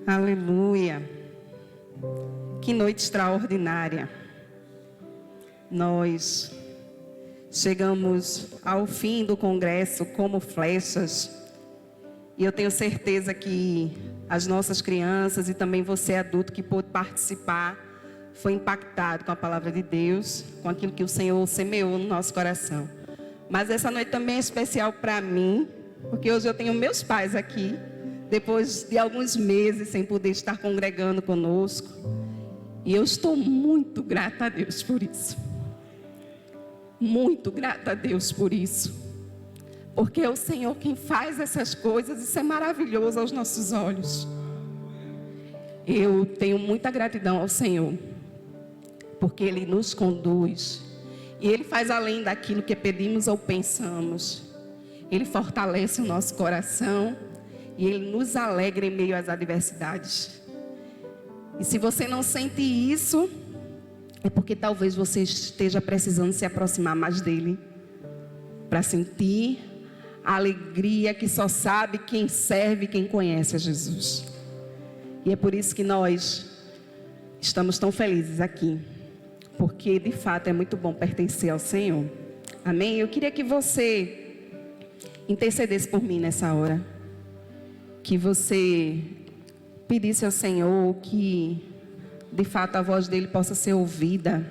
Aleluia. Que noite extraordinária. Nós chegamos ao fim do congresso como flechas. E eu tenho certeza que as nossas crianças e também você adulto que pôde participar foi impactado com a palavra de Deus, com aquilo que o Senhor semeou no nosso coração. Mas essa noite também é especial para mim, porque hoje eu tenho meus pais aqui, depois de alguns meses sem poder estar congregando conosco. E eu estou muito grata a Deus por isso. Muito grata a Deus por isso. Porque é o Senhor quem faz essas coisas, isso é maravilhoso aos nossos olhos. Eu tenho muita gratidão ao Senhor, porque Ele nos conduz. E Ele faz além daquilo que pedimos ou pensamos. Ele fortalece o nosso coração e Ele nos alegra em meio às adversidades. E se você não sente isso, é porque talvez você esteja precisando se aproximar mais dEle, para sentir a alegria que só sabe quem serve, quem conhece a Jesus. E é por isso que nós estamos tão felizes aqui, porque de fato é muito bom pertencer ao Senhor. Amém? Eu queria que você intercedesse por mim nessa hora, que você pedisse ao Senhor que de fato a voz dele possa ser ouvida,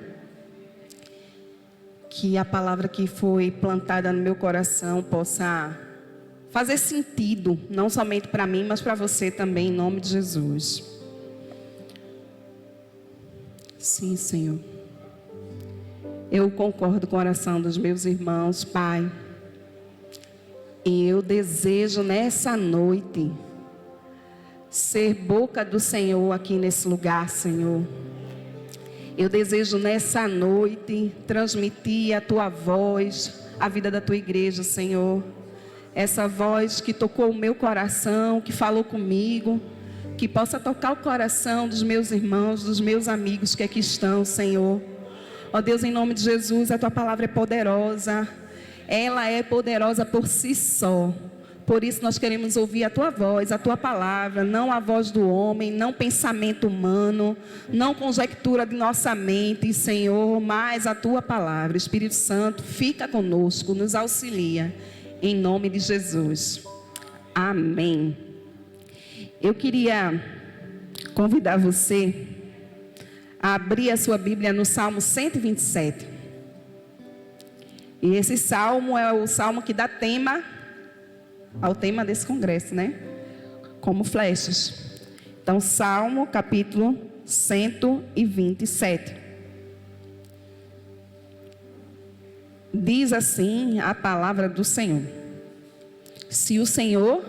que a palavra que foi plantada no meu coração possa fazer sentido, não somente para mim, mas para você também, em nome de Jesus. Sim, Senhor. Eu concordo com a oração dos meus irmãos, Pai. E eu desejo nessa noite ser boca do Senhor aqui nesse lugar, Senhor. Eu desejo nessa noite transmitir a Tua voz, a vida da Tua igreja, Senhor. Essa voz que tocou o meu coração, que falou comigo, que possa tocar o coração dos meus irmãos, dos meus amigos que aqui estão, Senhor. Ó Deus, em nome de Jesus, a Tua palavra é poderosa. Ela é poderosa por si só. Por isso nós queremos ouvir a Tua voz, a Tua palavra, não a voz do homem, não pensamento humano, não conjectura de nossa mente, Senhor, mas a Tua palavra. Espírito Santo, fica conosco, nos auxilia, em nome de Jesus. Amém. Eu queria convidar você a abrir a sua Bíblia no Salmo 127. E esse salmo é o salmo que dá tema ao tema desse congresso, né? Como flechas. Então, Salmo, capítulo 127. Diz assim a palavra do Senhor: se o Senhor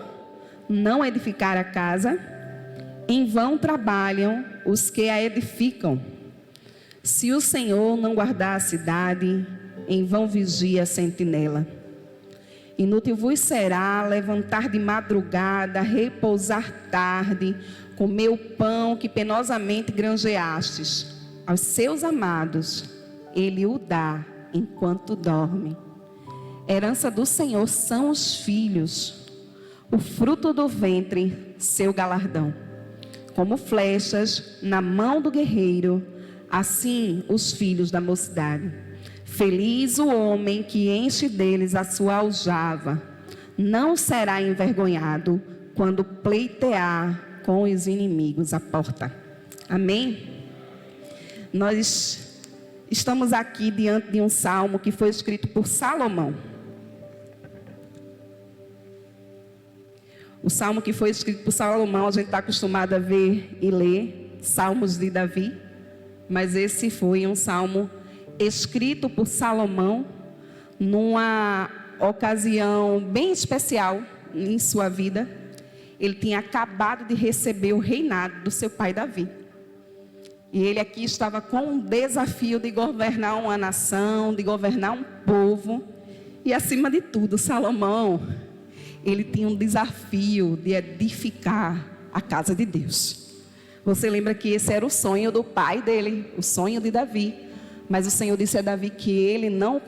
não edificar a casa, em vão trabalham os que a edificam. Se o Senhor não guardar a cidade, em vão vigia a sentinela. Inútil vos será levantar de madrugada, repousar tarde, comer o pão que penosamente granjeastes. Aos seus amados, Ele o dá enquanto dorme. Herança do Senhor são os filhos, o fruto do ventre, seu galardão. Como flechas na mão do guerreiro, assim os filhos da mocidade. Feliz o homem que enche deles a sua aljava, não será envergonhado quando pleitear com os inimigos à porta. Amém? Nós estamos aqui diante de um salmo que foi escrito por Salomão. O salmo que foi escrito por Salomão, a gente está acostumado a ver e ler salmos de Davi, mas esse foi um salmo escrito por Salomão numa ocasião bem especial em sua vida. Ele tinha acabado de receber o reinado do seu pai Davi. E ele aqui estava com um desafio de governar uma nação, de governar um povo. E acima de tudo, Salomão, ele tinha um desafio de edificar a casa de Deus. Você lembra que esse era o sonho do pai dele, o sonho de Davi. Mas o Senhor disse a Davi que ele não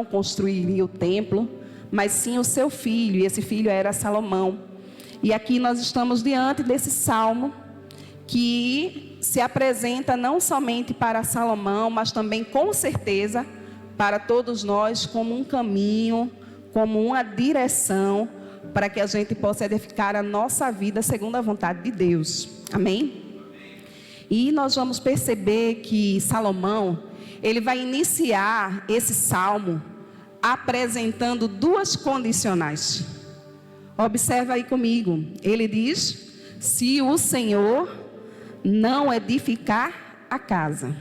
construiria o templo, mas sim o seu filho, e esse filho era Salomão. E aqui nós estamos diante desse salmo que se apresenta não somente para Salomão, mas também com certeza para todos nós como um caminho, como uma direção para que a gente possa edificar a nossa vida segundo a vontade de Deus. Amém? E nós vamos perceber que Salomão, ele vai iniciar esse salmo apresentando duas condicionais. Observa aí comigo. Ele diz: se o Senhor não edificar a casa.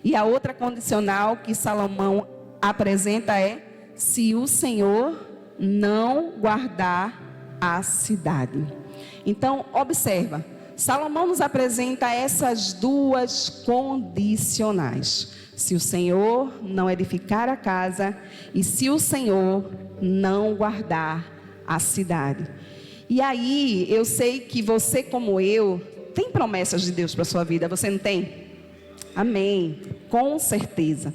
E a outra condicional que Salomão apresenta é: se o Senhor não guardar a cidade. Então, observa. Salomão nos apresenta essas duas condicionais: se o Senhor não edificar a casa e se o Senhor não guardar a cidade. E aí, eu sei que você, como eu, tem promessas de Deus para a sua vida, você não tem? Amém, com certeza.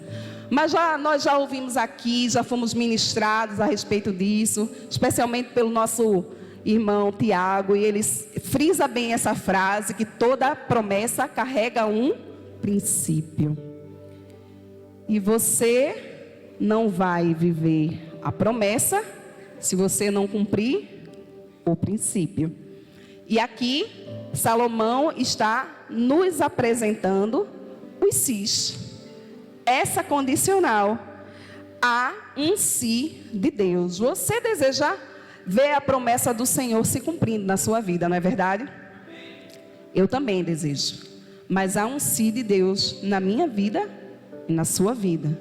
Mas nós já ouvimos aqui, já fomos ministrados a respeito disso, especialmente pelo nosso irmão Tiago, e ele frisa bem essa frase, que toda promessa carrega um princípio. E você não vai viver a promessa se você não cumprir o princípio. E aqui, Salomão está nos apresentando os sis. Essa condicional a um si de Deus. Você deseja ver a promessa do Senhor se cumprindo na sua vida, não é verdade? Eu também desejo. Mas há um si de Deus na minha vida e na sua vida.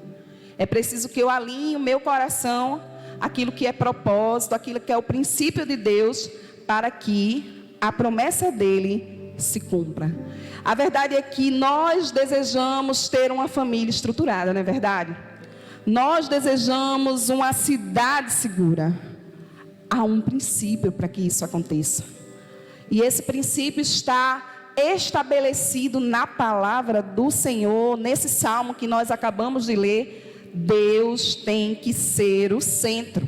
É preciso que eu alinhe o meu coração aquilo que é propósito, aquilo que é o princípio de Deus, para que a promessa dele se cumpra. A verdade é que nós desejamos ter uma família estruturada, não é verdade? Nós desejamos uma cidade segura. Há um princípio para que isso aconteça. E esse princípio está estabelecido na palavra do Senhor, nesse salmo que nós acabamos de ler. Deus tem que ser o centro.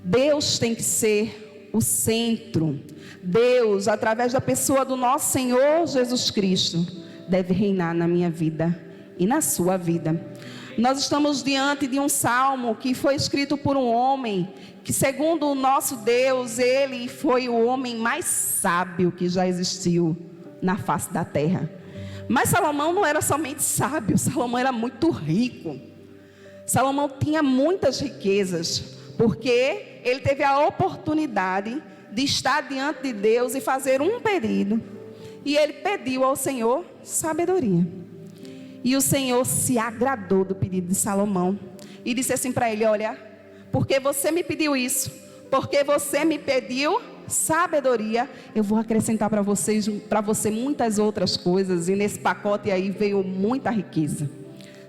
Deus tem que ser o centro. Deus, através da pessoa do nosso Senhor Jesus Cristo, deve reinar na minha vida e na sua vida. Nós estamos diante de um salmo que foi escrito por um homem que, segundo o nosso Deus, ele foi o homem mais sábio que já existiu na face da terra. Mas Salomão não era somente sábio, Salomão era muito rico. Salomão tinha muitas riquezas, porque ele teve a oportunidade de estar diante de Deus e fazer um pedido. E ele pediu ao Senhor sabedoria. E o Senhor se agradou do pedido de Salomão e disse assim para ele: olha, porque você me pediu isso, porque você me pediu sabedoria, eu vou acrescentar para você muitas outras coisas. E nesse pacote aí veio muita riqueza.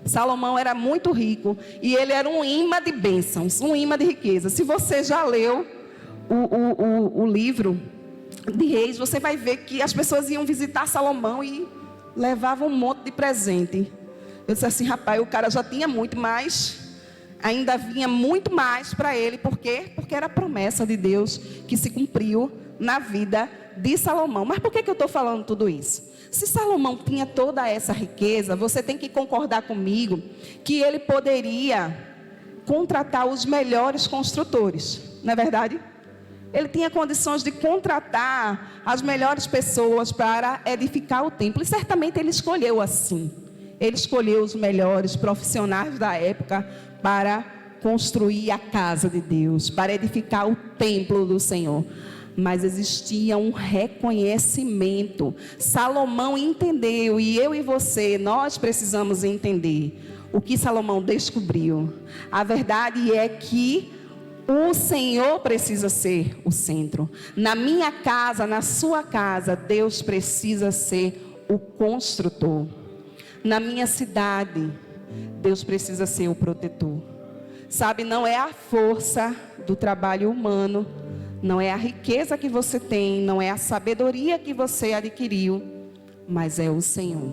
Salomão era muito rico e ele era um imã de bênçãos, um imã de riqueza. Se você já leu o livro de Reis, você vai ver que as pessoas iam visitar Salomão e levavam um monte de presente. Eu disse assim: rapaz, o cara já tinha muito, mas ainda vinha muito mais para ele. Por quê? Porque era a promessa de Deus que se cumpriu na vida de Salomão. Mas por que eu estou falando tudo isso? Se Salomão tinha toda essa riqueza, você tem que concordar comigo que ele poderia contratar os melhores construtores, não é verdade? Ele tinha condições de contratar as melhores pessoas para edificar o templo. E certamente ele escolheu assim. Ele escolheu os melhores profissionais da época para construir a casa de Deus, para edificar o templo do Senhor. Mas existia um reconhecimento. Salomão entendeu, e eu e você, nós precisamos entender o que Salomão descobriu. A verdade é que o Senhor precisa ser o centro. Na minha casa, na sua casa, Deus precisa ser o construtor. Na minha cidade, Deus precisa ser o protetor. Sabe, não é a força do trabalho humano, não é a riqueza que você tem, não é a sabedoria que você adquiriu, mas é o Senhor.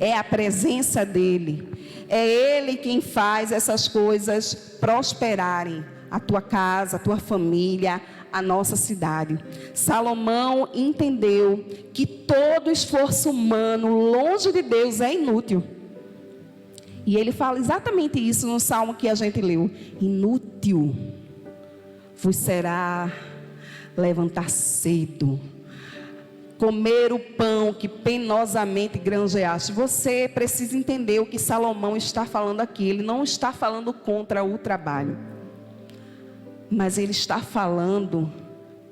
É a presença dEle. É Ele quem faz essas coisas prosperarem. A tua casa, a tua família, a nossa cidade. Salomão entendeu que todo esforço humano longe de Deus é inútil. E ele fala exatamente isso no salmo que a gente leu. Inútil vos será levantar cedo, comer o pão que penosamente granjeaste. Você precisa entender o que Salomão está falando aqui. Ele não está falando contra o trabalho, mas ele está falando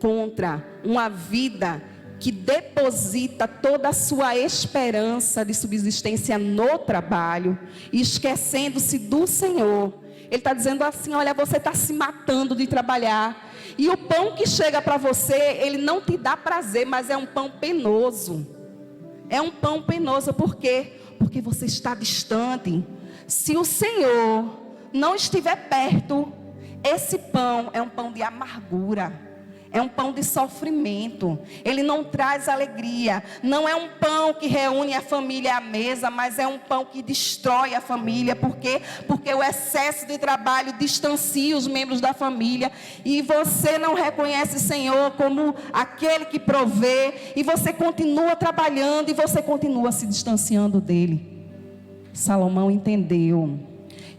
contra uma vida que deposita toda a sua esperança de subsistência no trabalho, esquecendo-se do Senhor. Ele está dizendo assim: olha, você está se matando de trabalhar, e o pão que chega para você, ele não te dá prazer, mas é um pão penoso. É um pão penoso, por quê? Porque você está distante. Se o Senhor não estiver perto, esse pão é um pão de amargura. É um pão de sofrimento. Ele não traz alegria. Não é um pão que reúne a família à mesa, mas é um pão que destrói a família. Por quê? Porque o excesso de trabalho distancia os membros da família. E você não reconhece o Senhor como aquele que provê. E você continua trabalhando e você continua se distanciando dele. Salomão entendeu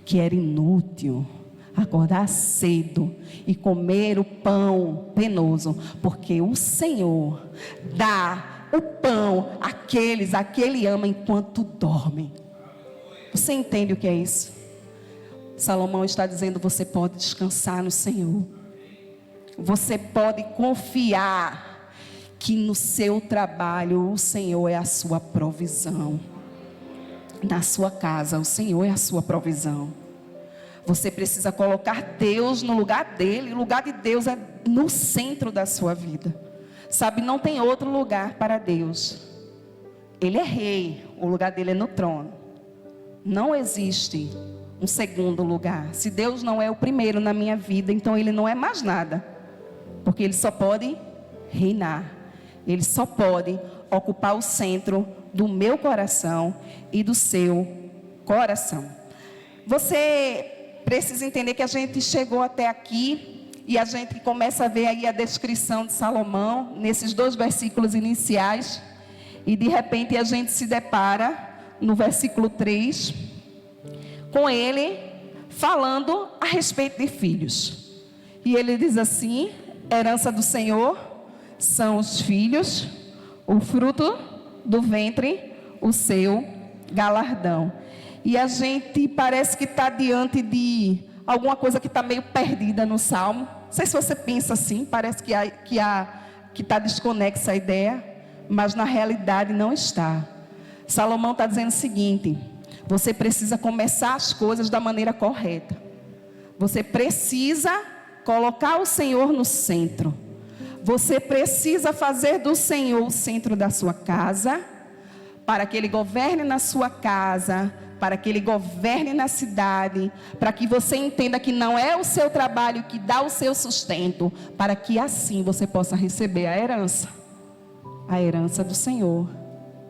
que era inútil acordar cedo e comer o pão penoso, porque o Senhor dá o pão àqueles a que Ele ama enquanto dormem. Você entende o que é isso? Salomão está dizendo: você pode descansar no Senhor. Você pode confiar que no seu trabalho o Senhor é a sua provisão. Na sua casa o Senhor é a sua provisão. Você precisa colocar Deus no lugar dele. O lugar de Deus é no centro da sua vida. Sabe, não tem outro lugar para Deus. Ele é rei, o lugar dele é no trono. Não existe um segundo lugar. Se Deus não é o primeiro na minha vida, então ele não é mais nada. Porque ele só pode reinar. Ele só pode ocupar o centro do meu coração e do seu coração. Você precisa entender que a gente chegou até aqui e a gente começa a ver aí a descrição de Salomão nesses 2 versículos iniciais, e de repente a gente se depara no versículo 3 com ele falando a respeito de filhos. E ele diz assim: herança do Senhor são os filhos, o fruto do ventre, o seu galardão. E a gente parece que está diante de alguma coisa que está meio perdida no Salmo. Não sei se você pensa assim, parece que está desconexa a ideia, mas na realidade não está. Salomão está dizendo o seguinte: você precisa começar as coisas da maneira correta. Você precisa colocar o Senhor no centro. Você precisa fazer do Senhor o centro da sua casa, para que Ele governe na sua casa, para que Ele governe na cidade, para que você entenda que não é o seu trabalho que dá o seu sustento, para que assim você possa receber a herança do Senhor,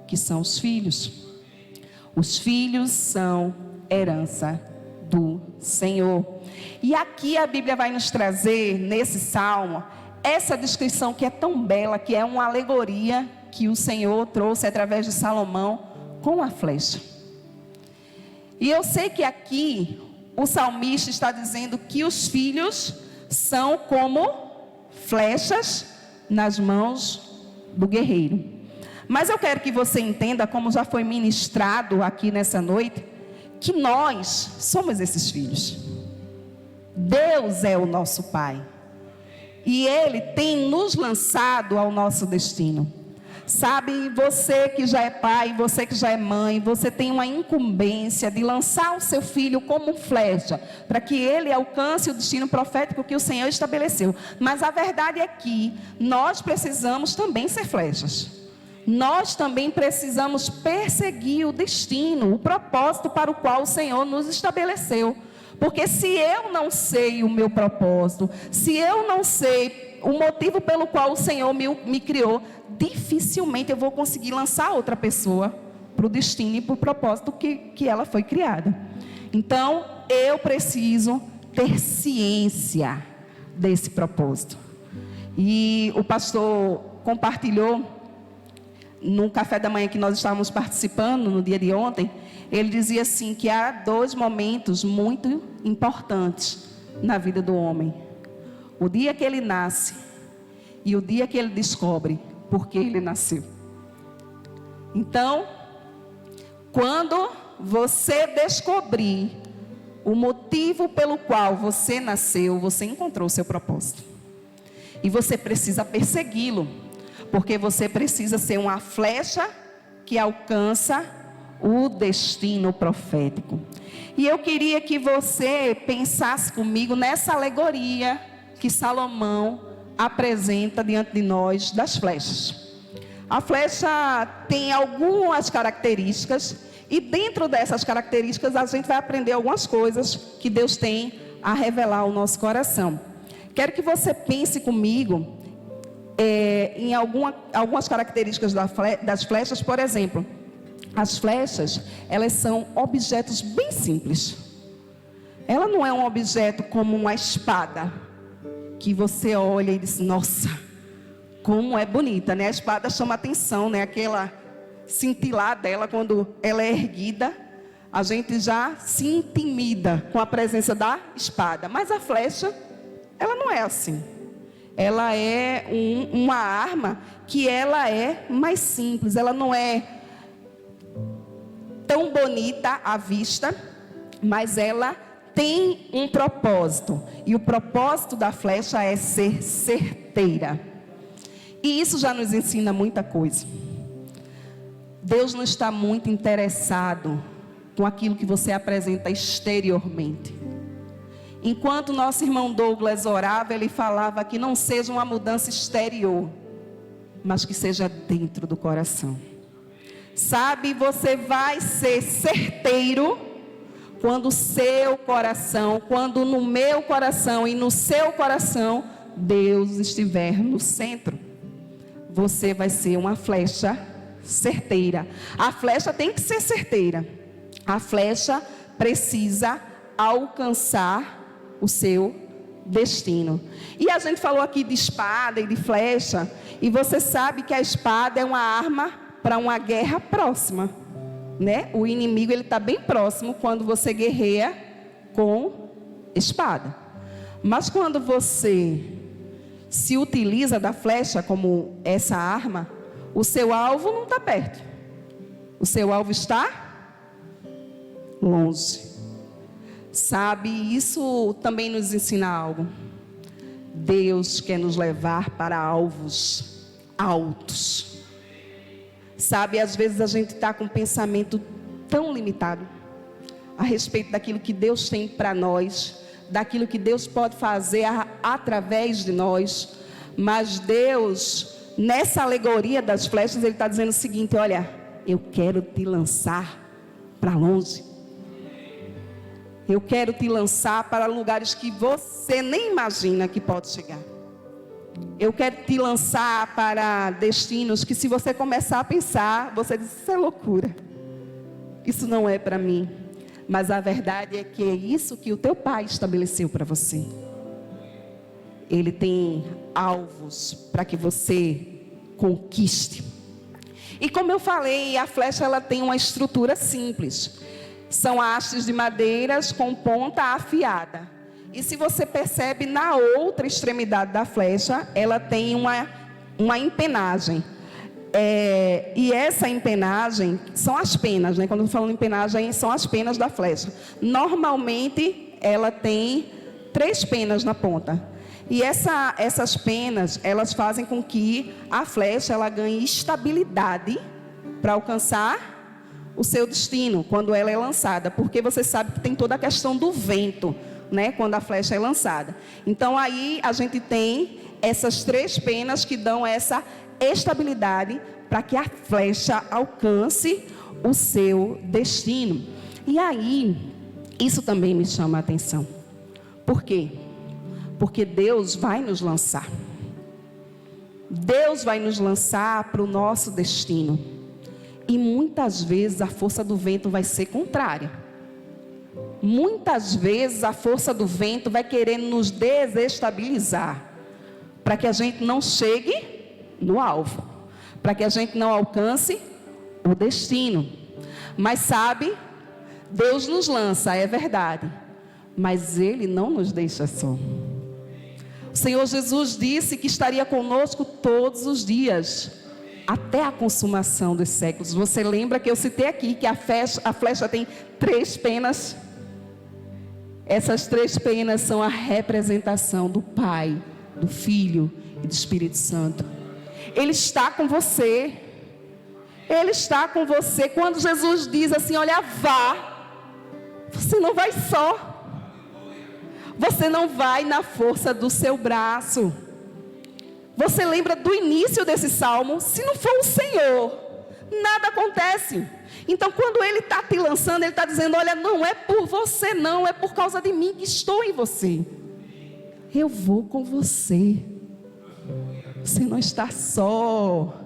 que são os filhos. Os filhos são herança do Senhor. E aqui a Bíblia vai nos trazer, nesse salmo, essa descrição que é tão bela, que é uma alegoria que o Senhor trouxe através de Salomão com a flecha. E eu sei que aqui o salmista está dizendo que os filhos são como flechas nas mãos do guerreiro. Mas eu quero que você entenda, como já foi ministrado aqui nessa noite, que nós somos esses filhos. Deus é o nosso Pai. E Ele tem nos lançado ao nosso destino. Sabe, você que já é pai, você que já é mãe, você tem uma incumbência de lançar o seu filho como flecha, para que ele alcance o destino profético que o Senhor estabeleceu. Mas a verdade é que nós precisamos também ser flechas. Nós também precisamos perseguir o destino, o propósito para o qual o Senhor nos estabeleceu. Porque se eu não sei o meu propósito, se eu não sei o motivo pelo qual o Senhor me criou, dificilmente eu vou conseguir lançar outra pessoa para o destino e para o propósito que ela foi criada. Então, eu preciso ter ciência desse propósito. E o pastor compartilhou no café da manhã que nós estávamos participando no dia de ontem. Ele dizia assim que há 2 momentos muito importantes na vida do homem: o dia que ele nasce e o dia que ele descobre por que ele nasceu. Então, quando você descobrir o motivo pelo qual você nasceu, você encontrou o seu propósito. E você precisa persegui-lo, porque você precisa ser uma flecha que alcança o destino profético. E eu queria que você pensasse comigo nessa alegoria que Salomão apresenta diante de nós das flechas. A flecha tem algumas características, e dentro dessas características a gente vai aprender algumas coisas que Deus tem a revelar ao nosso coração. Quero que você pense comigo em algumas características das flechas. Por exemplo, as flechas, elas são objetos bem simples. Ela não é um objeto como uma espada, que você olha e diz: nossa, como é bonita, né? A espada chama atenção, né? Aquela cintilar dela, quando ela é erguida, a gente já se intimida com a presença da espada. Mas a flecha, ela não é assim. Ela é uma arma que ela é mais simples. Ela não é tão bonita à vista, mas ela tem um propósito. E o propósito da flecha é ser certeira. E isso já nos ensina muita coisa. Deus não está muito interessado com aquilo que você apresenta exteriormente. Enquanto nosso irmão Douglas orava, ele falava que não seja uma mudança exterior, mas que seja dentro do coração. Sabe, você vai ser certeiro quando o seu coração, quando no meu coração e no seu coração, Deus estiver no centro. Você vai ser uma flecha certeira. A flecha tem que ser certeira. A flecha precisa alcançar o seu destino. E a gente falou aqui de espada e de flecha, e você sabe que a espada é uma arma para uma guerra próxima, né? O inimigo, ele está bem próximo quando você guerreia com espada. Mas quando você se utiliza da flecha como essa arma, o seu alvo não está perto. O seu alvo está longe. Sabe, isso também nos ensina algo. Deus quer nos levar para alvos altos. Sabe, às vezes a gente está com um pensamento tão limitado a respeito daquilo que Deus tem para nós, daquilo que Deus pode fazer através de nós. Mas Deus, nessa alegoria das flechas, Ele está dizendo o seguinte: olha, eu quero te lançar para longe. Eu quero te lançar para lugares que você nem imagina que pode chegar. Eu quero te lançar para destinos que, se você começar a pensar, você diz: isso é loucura, isso não é para mim. Mas a verdade é que é isso que o teu Pai estabeleceu para você. Ele tem alvos para que você conquiste. E como eu falei, a flecha, ela tem uma estrutura simples. São hastes de madeiras com ponta afiada. E se você percebe, na outra extremidade da flecha, ela tem uma empenagem. E essa empenagem são as penas, né? Quando eu falo empenagem, são as penas da flecha. Normalmente, ela tem 3 penas na ponta. E essas penas, elas fazem com que a flecha, ela ganhe estabilidade para alcançar o seu destino quando ela é lançada. Porque você sabe que tem toda a questão do vento, né? Quando a flecha é lançada. Então aí a gente tem essas 3 penas que dão essa estabilidade para que a flecha alcance o seu destino. E aí, isso também me chama a atenção. Por quê? Porque Deus vai nos lançar. Deus vai nos lançar para o nosso destino. E muitas vezes a força do vento vai ser contrária. Muitas vezes a força do vento vai querer nos desestabilizar. para que a gente não chegue no alvo, para que a gente não alcance o destino. Mas sabe, Deus nos lança, é verdade, mas Ele não nos deixa só. O Senhor Jesus disse que estaria conosco todos os dias, até a consumação dos séculos. Você lembra que eu citei aqui que a flecha tem 3 penas? Essas 3 penas são a representação do Pai, do Filho e do Espírito Santo. Ele está com você. Ele está com você. Quando Jesus diz assim, olha, vá, você não vai só. Você não vai na força do seu braço. Você lembra do início desse salmo? Se não for o Senhor, nada acontece. Então, quando Ele está te lançando, Ele está dizendo, olha, não é por você não, é por causa de mim que estou em você. Eu vou com você. Você não está só.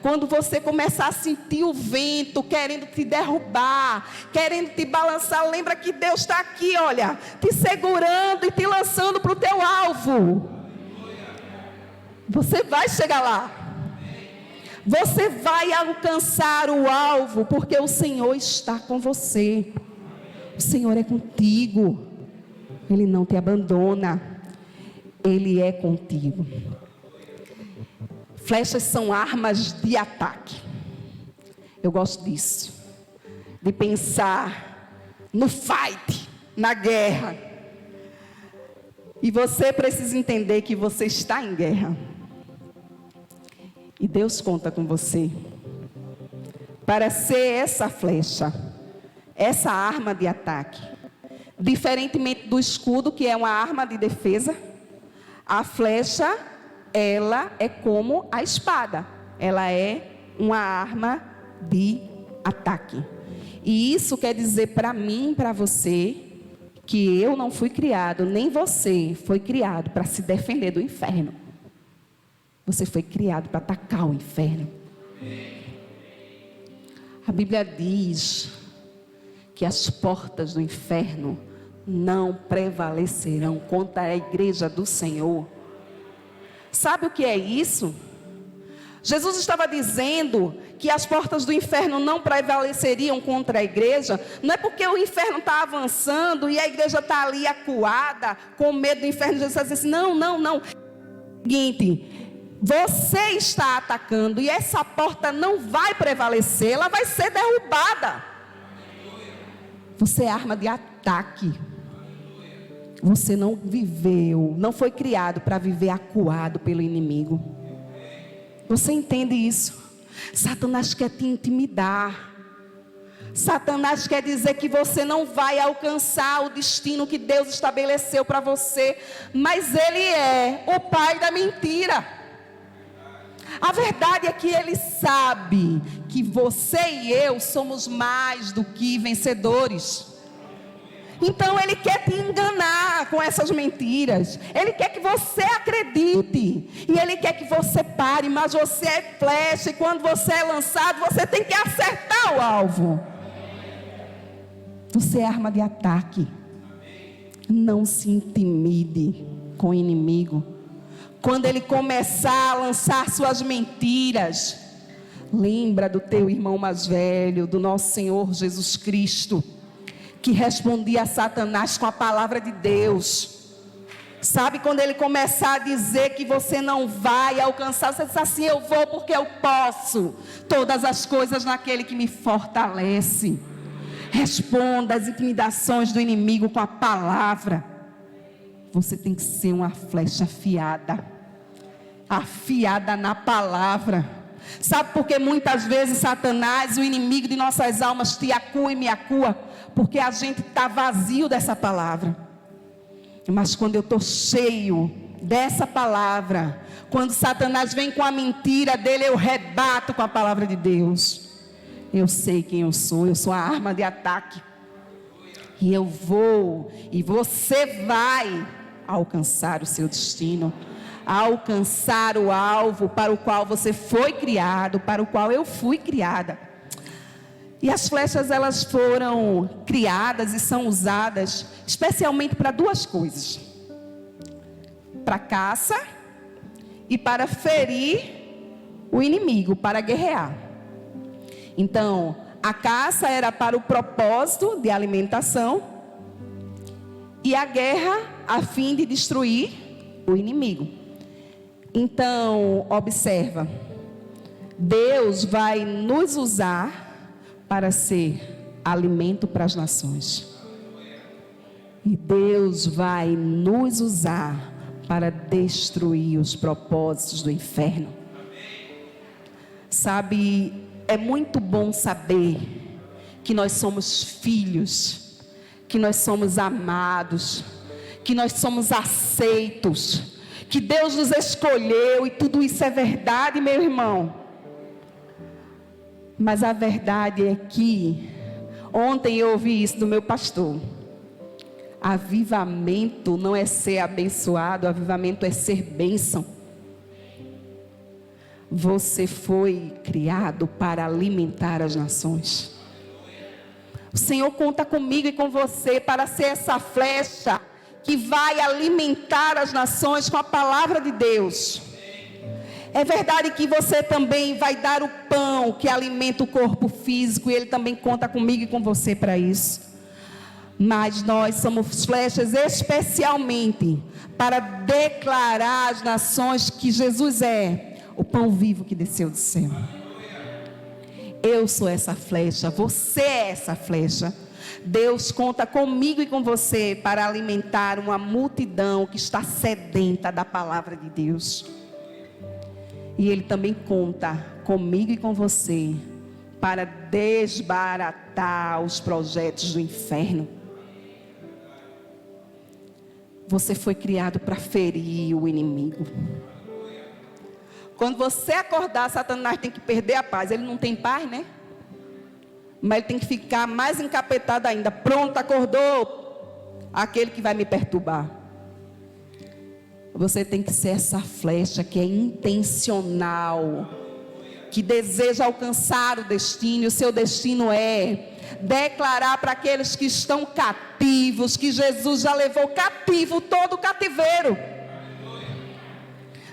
Quando você começar a sentir o vento querendo te derrubar, querendo te balançar, lembra que Deus está aqui, olha, te segurando e te lançando para o teu alvo. Você vai chegar lá. Você vai alcançar o alvo, porque o Senhor está com você. O Senhor é contigo. Ele não te abandona. Ele é contigo. Flechas são armas de ataque. Eu gosto disso. De pensar no fight, na guerra. E você precisa entender que você está em guerra. E Deus conta com você. Para ser essa flecha, essa arma de ataque. Diferentemente do escudo, que é uma arma de defesa, a flecha, ela é como a espada. Ela é uma arma de ataque. E isso quer dizer para mim e para você, que eu não fui criado, nem você foi criado para se defender do inferno. Você foi criado para atacar o inferno. A Bíblia diz que as portas do inferno não prevalecerão contra a igreja do Senhor. Sabe o que é isso? Jesus estava dizendo que as portas do inferno não prevaleceriam contra a igreja. Não é porque o inferno está avançando e a igreja está ali acuada, com medo do inferno. Jesus está dizendo assim, não. Seguinte, você está atacando e essa porta não vai prevalecer, ela vai ser derrubada. Você é arma de ataque. Você não viveu, não foi criado para viver acuado pelo inimigo. Você entende isso? Satanás quer te intimidar. Satanás quer dizer que você não vai alcançar o destino que Deus estabeleceu para você. Mas ele é o pai da mentira. A verdade é que ele sabe que você e eu somos mais do que vencedores. Então ele quer te enganar com essas mentiras. Ele quer que você acredite. E ele quer que você pare. Mas você é flecha. E quando você é lançado, você tem que acertar o alvo. Você é arma de ataque. Não se intimide com o inimigo. Quando ele começar a lançar suas mentiras, lembra do teu irmão mais velho, do nosso Senhor Jesus Cristo, que respondia a Satanás com a palavra de Deus. Sabe, quando ele começar a dizer que você não vai alcançar, você diz assim, eu vou porque eu posso todas as coisas naquele que me fortalece. Responda às intimidações do inimigo com a palavra. Você tem que ser uma flecha afiada na palavra. Sabe por que muitas vezes Satanás, o inimigo de nossas almas, te acua e me acua? Porque a gente está vazio dessa palavra. Mas quando eu estou cheio dessa palavra, quando Satanás vem com a mentira dele, eu rebato com a palavra de Deus. Eu sei quem eu sou a arma de ataque. E eu vou, e você vai alcançar o seu destino. Alcançar o alvo para o qual você foi criado, para o qual eu fui criada. E as flechas, elas foram criadas e são usadas especialmente para 2 coisas: para caça e para ferir o inimigo, para guerrear. Então, a caça era para o propósito de alimentação e a guerra a fim de destruir o inimigo. Então, observa, Deus vai nos usar para ser alimento para as nações. E Deus vai nos usar para destruir os propósitos do inferno. Sabe, é muito bom saber que nós somos filhos, que nós somos amados, que nós somos aceitos, que Deus nos escolheu, e tudo isso é verdade, meu irmão. Mas a verdade é que, ontem eu ouvi isso do meu pastor: avivamento não é ser abençoado, avivamento é ser bênção. Você foi criado para alimentar as nações. O Senhor conta comigo e com você para ser essa flecha que vai alimentar as nações com a palavra de Deus. É verdade que você também vai dar o pão que alimenta o corpo físico, e Ele também conta comigo e com você para isso. Mas nós somos flechas especialmente para declarar às nações que Jesus é o pão vivo que desceu do céu. Eu sou essa flecha, você é essa flecha. Deus conta comigo e com você para alimentar uma multidão que está sedenta da palavra de Deus. E Ele também conta comigo e com você para desbaratar os projetos do inferno. Você foi criado para ferir o inimigo. Quando você acordar, Satanás tem que perder a paz. Ele não tem paz, né? Mas ele tem que ficar mais encapetado ainda. Pronto, acordou aquele que vai me perturbar. Você tem que ser essa flecha que é intencional, que deseja alcançar o destino. E o seu destino é declarar para aqueles que estão cativos que Jesus já levou cativo todo o cativeiro.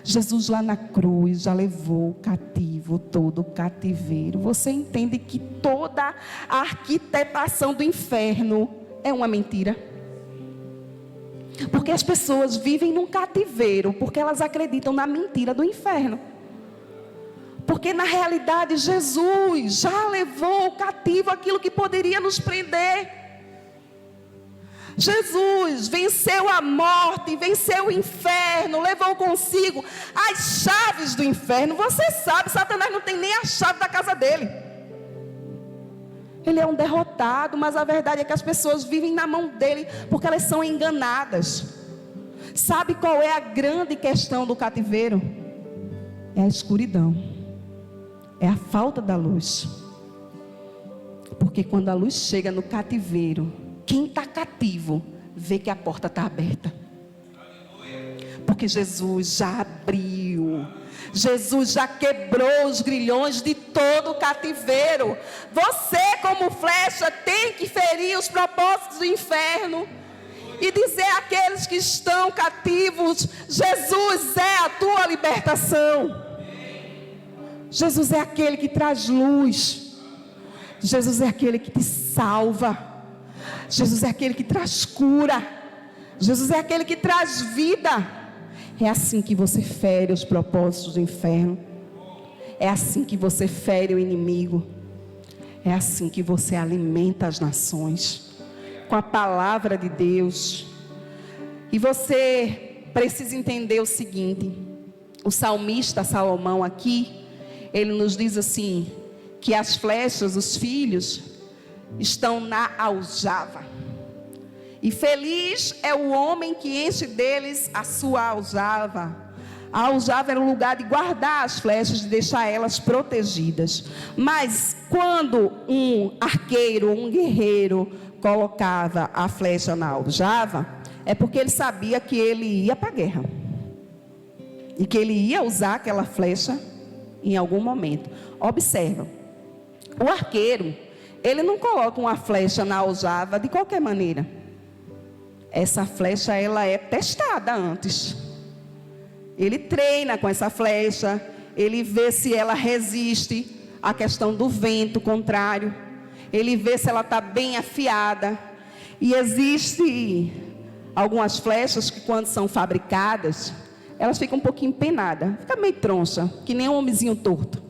Jesus lá na cruz já levou cativo todo o cativeiro. Você entende que toda a arquitetação do inferno é uma mentira? Porque as pessoas vivem num cativeiro porque elas acreditam na mentira do inferno. Porque na realidade Jesus já levou cativo aquilo que poderia nos prender. Jesus venceu a morte, venceu o inferno, levou consigo as chaves do inferno. Você sabe, Satanás não tem nem a chave da casa dele. Ele é um derrotado, mas a verdade é que as pessoas vivem na mão dele porque elas são enganadas. Sabe qual é a grande questão do cativeiro? É a escuridão, é a falta da luz. Porque quando a luz chega no cativeiro, quem está cativo vê que a porta está aberta. Porque Jesus já abriu. Jesus já quebrou os grilhões de todo o cativeiro. Você, como flecha, tem que ferir os propósitos do inferno e dizer àqueles que estão cativos: Jesus é a tua libertação. Jesus é aquele que traz luz. Jesus é aquele que te salva. Jesus é aquele que traz cura. Jesus é aquele que traz vida. É assim que você fere os propósitos do inferno. É assim que você fere o inimigo. É assim que você alimenta as nações com a palavra de Deus. E você precisa entender o seguinte: o salmista Salomão aqui, ele nos diz assim, que as flechas, os filhos, estão na aljava. E feliz é o homem que enche deles a sua aljava. A aljava era o lugar de guardar as flechas, de deixar elas protegidas. Mas quando um arqueiro, um guerreiro, colocava a flecha na aljava, é porque ele sabia que ele ia para a guerra. E que ele ia usar aquela flecha em algum momento. Observa, o arqueiro, ele não coloca uma flecha na aljava de qualquer maneira. Essa flecha, ela é testada antes. Ele treina com essa flecha, ele vê se ela resiste à questão do vento contrário, ele vê se ela está bem afiada. E existe algumas flechas que, quando são fabricadas, elas ficam um pouquinho empenadas, fica meio troncha, que nem um homenzinho torto.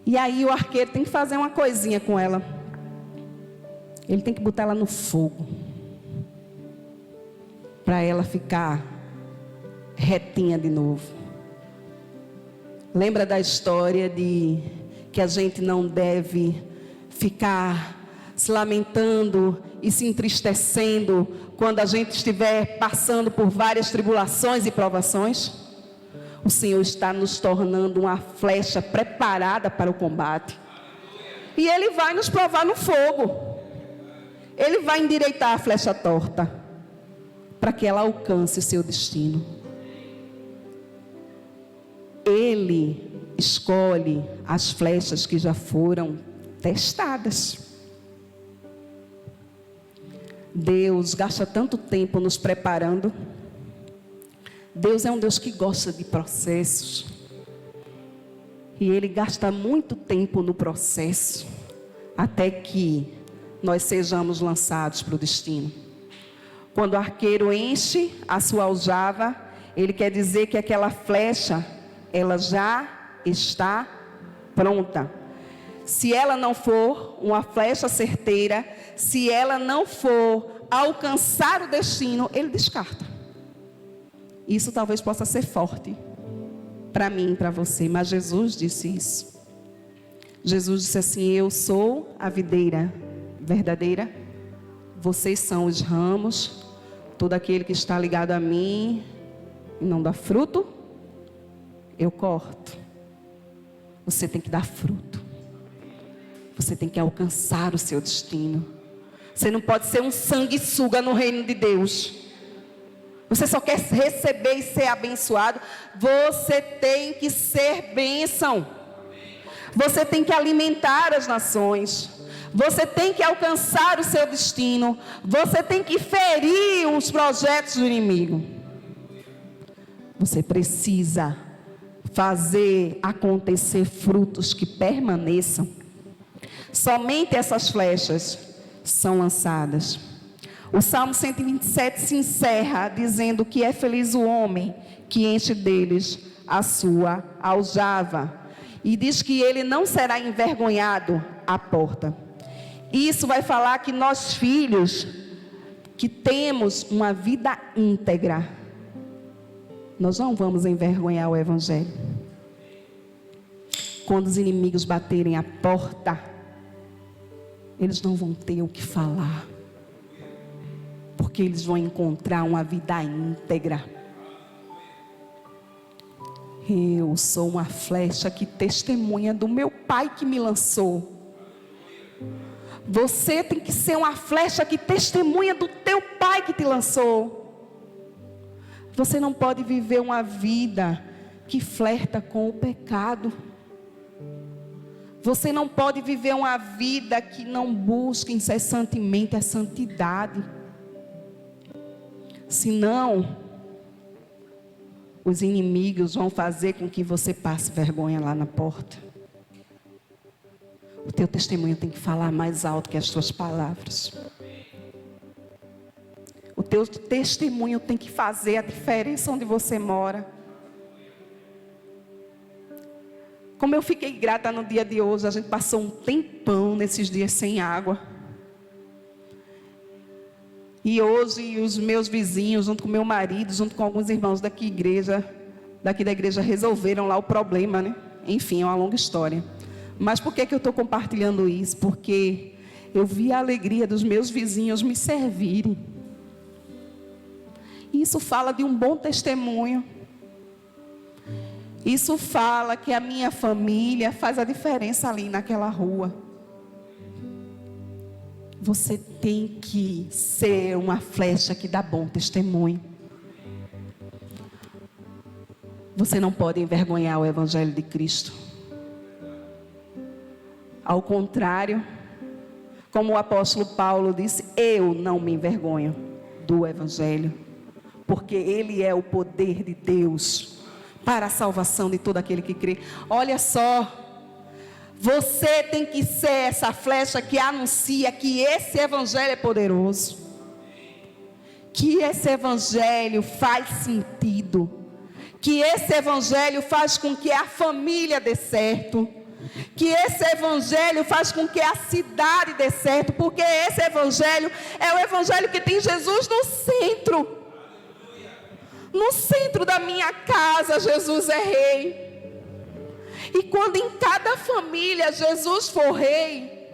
E aí o arqueiro tem que fazer uma coisinha com ela. Ele tem que botar ela no fogo, para ela ficar retinha de novo. Lembra da história de que a gente não deve ficar se lamentando e se entristecendo quando a gente estiver passando por várias tribulações e provações? O Senhor está nos tornando uma flecha preparada para o combate. E Ele vai nos provar no fogo. Ele vai endireitar a flecha torta, para que ela alcance o seu destino. Ele escolhe as flechas que já foram testadas. Deus gasta tanto tempo nos preparando. Deus é um Deus que gosta de processos. E Ele gasta muito tempo no processo, até que nós sejamos lançados para o destino. Quando o arqueiro enche a sua aljava, ele quer dizer que aquela flecha, ela já está pronta. Se ela não for uma flecha certeira, se ela não for alcançar o destino, ele descarta. Isso talvez possa ser forte para mim e para você, mas Jesus disse isso. Jesus disse assim: eu sou a videira verdadeira, vocês são os ramos. Todo aquele que está ligado a mim e não dá fruto, eu corto. Você tem que dar fruto. Você tem que alcançar o seu destino. Você não pode ser um sanguessuga no reino de Deus. Você só quer receber e ser abençoado. Você tem que ser bênção. Você tem que alimentar as nações. Você tem que alcançar o seu destino. Você tem que ferir os projetos do inimigo. Você precisa fazer acontecer frutos que permaneçam. Somente essas flechas são lançadas. O Salmo 127 se encerra dizendo que é feliz o homem que enche deles a sua aljava. E diz que ele não será envergonhado à porta. Isso vai falar que nós, filhos, que temos uma vida íntegra, nós não vamos envergonhar o Evangelho. Quando os inimigos baterem a porta, eles não vão ter o que falar, porque eles vão encontrar uma vida íntegra. Eu sou uma flecha que testemunha do meu Pai que me lançou. Você tem que ser uma flecha que testemunha do teu Pai que te lançou. Você não pode viver uma vida que flerta com o pecado. Você não pode viver uma vida que não busca incessantemente a santidade. Senão, os inimigos vão fazer com que você passe vergonha lá na porta. O teu testemunho tem que falar mais alto que as tuas palavras. O teu testemunho tem que fazer a diferença onde você mora. Como eu fiquei grata no dia de hoje, a gente passou um tempão nesses dias sem água. E hoje os meus vizinhos, junto com meu marido, junto com alguns irmãos daqui da igreja, resolveram lá o problema, né? Enfim, é uma longa história. Mas por que eu estou compartilhando isso? Porque eu vi a alegria dos meus vizinhos me servirem. Isso fala de um bom testemunho. Isso fala que a minha família faz a diferença ali naquela rua. Você tem que ser uma flecha que dá bom testemunho. Você não pode envergonhar o Evangelho de Cristo. Ao contrário, como o apóstolo Paulo disse, eu não me envergonho do Evangelho, porque Ele é o poder de Deus para a salvação de todo aquele que crê. Olha só, você tem que ser essa flecha que anuncia que esse evangelho é poderoso, que esse evangelho faz sentido, que esse evangelho faz com que a família dê certo, que esse evangelho faz com que a cidade dê certo, porque esse evangelho é o evangelho que tem Jesus no centro. No centro da minha casa, Jesus é rei. E quando em cada família Jesus for rei,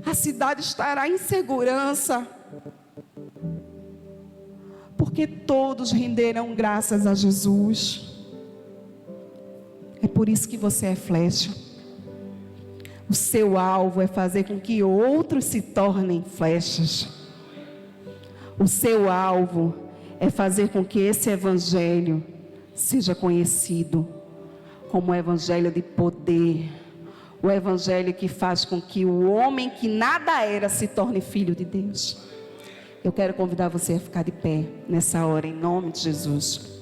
a cidade estará em segurança, porque todos renderão graças a Jesus. É por isso que você é flecha. O seu alvo é fazer com que outros se tornem flechas. O seu alvo é fazer com que esse evangelho seja conhecido como o evangelho de poder, o evangelho que faz com que o homem que nada era se torne filho de Deus. Eu quero convidar você a ficar de pé nessa hora, em nome de Jesus.